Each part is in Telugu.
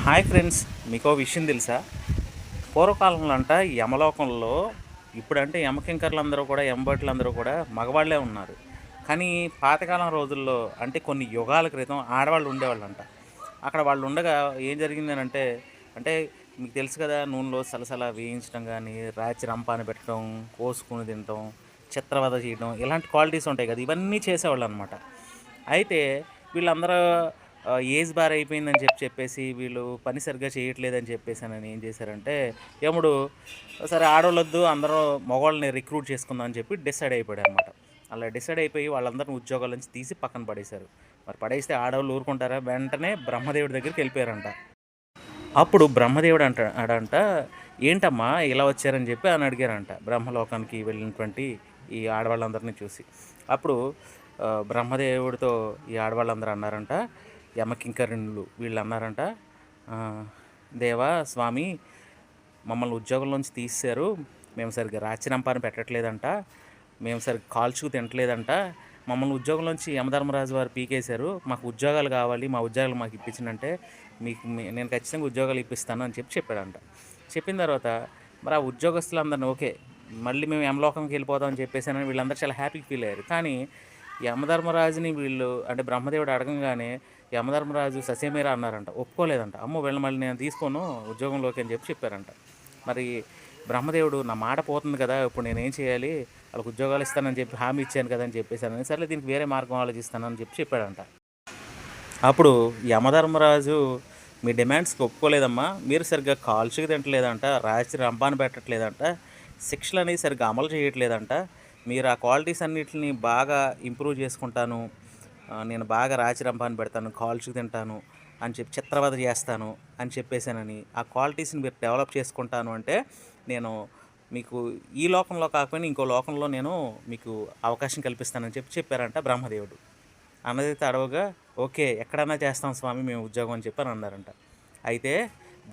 హాయ్ ఫ్రెండ్స్, మీకో విషయం తెలుసా? పూర్వకాలంలో అంట యమలోకంలో ఇప్పుడంటే యమకింకర్లందరూ కూడా యమభటులందరూ కూడా మగవాళ్ళే ఉన్నారు. కానీ పాతకాలం రోజుల్లో అంటే కొన్ని యుగాల క్రితం ఆడవాళ్ళు ఉండేవాళ్ళంట. అక్కడ వాళ్ళు ఉండగా ఏం జరిగిందనంటే అంటే మీకు తెలుసు కదా, నూనెలో సలసల వేయించడం కానీ, రాచి రంపాన పెట్టడం, కోసుకుని తినటం, చిత్రవద చేయడం, ఇలాంటి క్వాలిటీస్ ఉంటాయి కదా, ఇవన్నీ చేసేవాళ్ళనమాట. అయితే వీళ్ళందరూ ఏజ్ బార్ అయిపోయిందని చెప్పేసి వీళ్ళు పని సరిగ్గా చేయట్లేదని చెప్పేసానని ఏం చేశారంటే యముడు, సరే ఆడోళ్ళొద్దు అందరూ మగవాళ్ళని రిక్రూట్ చేసుకుందాం అని చెప్పి డిసైడ్ అయిపోయాడనమాట. అలా డిసైడ్ అయిపోయి వాళ్ళందరిని ఉద్యోగాల నుంచి తీసి పక్కన పడేశారు. మరి పడేస్తే ఆడవాళ్ళు ఊరుకుంటారా? వెంటనే బ్రహ్మదేవుడి దగ్గరికి వెళ్ళిపోయారంట. అప్పుడు బ్రహ్మదేవుడు అడంట, ఏంటమ్మా ఇలా వచ్చారని చెప్పి అని అడిగారంట బ్రహ్మలోకానికి వెళ్ళినటువంటి ఈ ఆడవాళ్ళందరినీ చూసి. అప్పుడు బ్రహ్మదేవుడితో ఈ ఆడవాళ్ళందరూ అన్నారంట, యమకింకరుణులు వీళ్ళు అన్నారంట, "ఆ, దేవా స్వామి, మమ్మల్ని ఉద్యోగంలోంచి తీసేశారు. మేము సరిగ్గా రాచిరంపాన్ని పెట్టట్లేదంట, మేము సరిగ్గా కాల్చుకు తినట్లేదంట, మమ్మల్ని ఉద్యోగంలోంచి యమధర్మరాజు వారు పీకేశారు. మాకు ఉద్యోగాలు కావాలి, మా ఉద్యోగాలు మాకు ఇప్పించినంటే నేను ఖచ్చితంగా ఉద్యోగాలు ఇప్పిస్తాను" అని చెప్పాడంట. చెప్పిన తర్వాత మరి ఆ ఉద్యోగస్తులందరినీ ఓకే, మళ్ళీ మేము యమలోకంకి వెళ్ళిపోదాం అని చెప్పేసానని వీళ్ళందరూ చాలా హ్యాపీగా ఫీల్ అయ్యారు. కానీ యమధర్మరాజుని వీళ్ళు అంటే బ్రహ్మదేవుడు అడగంగానే యమధర్మరాజు ససేమిరా అన్నారంట, ఒప్పుకోలేదంట. అమ్మో, వీళ్ళని మళ్ళీ నేను తీసుకోను ఉద్యోగంలోకి అని చెప్పారంట. మరి బ్రహ్మదేవుడు, నా మాట పోతుంది కదా, ఇప్పుడు నేనేం చేయాలి, వాళ్ళకి ఉద్యోగాలు ఇస్తానని చెప్పి హామీ ఇచ్చాను కదా అని చెప్పేసాను, సరే దీనికి వేరే మార్గం ఆలోచిస్తానని చెప్పాడంట. అప్పుడు యమధర్మరాజు, మీ డిమాండ్స్కి ఒప్పుకోలేదమ్మా, మీరు సరిగ్గా కాల్చుకు తింటలేదంట, రాత్రి రంపాన పెట్టట్లేదంట, శిక్షలు అనేవి సరిగ్గా అమలు చేయట్లేదంట, మీరు ఆ క్వాలిటీస్ అన్నిటిని బాగా ఇంప్రూవ్ చేసుకుంటాను, నేను బాగా రాచి రంపాన పెడతాను, కాల్చుకు తింటాను అని చెప్పి చిత్రవద చేస్తాను అని చెప్పేసానని, ఆ క్వాలిటీస్ని మీరు డెవలప్ చేసుకుంటాను అంటే నేను మీకు ఈ లోకంలో కాకపోయినా ఇంకో లోకంలో నేను మీకు అవకాశం కల్పిస్తానని చెప్పారంట బ్రహ్మదేవుడు. అన్నది తడవగా, ఓకే ఎక్కడన్నా చేస్తాం స్వామి మేము ఉద్యోగం అని చెప్పని అన్నారంట. అయితే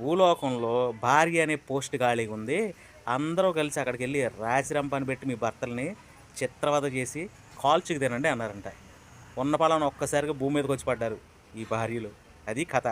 భూలోకంలో భార్య అనే పోస్ట్ ఖాళీగా ఉంది, అందరూ కలిసి అక్కడికి వెళ్ళి రాచిరంపాన్ని పెట్టి మీ భర్తల్ని చిత్రవద చేసి కాల్చుకు తినండి అన్నారంట. ఉన్న పొలాన్ని ఒక్కసారిగా భూమి మీదకి వచ్చి పడ్డారు ఈ భార్యలు. అది కథ.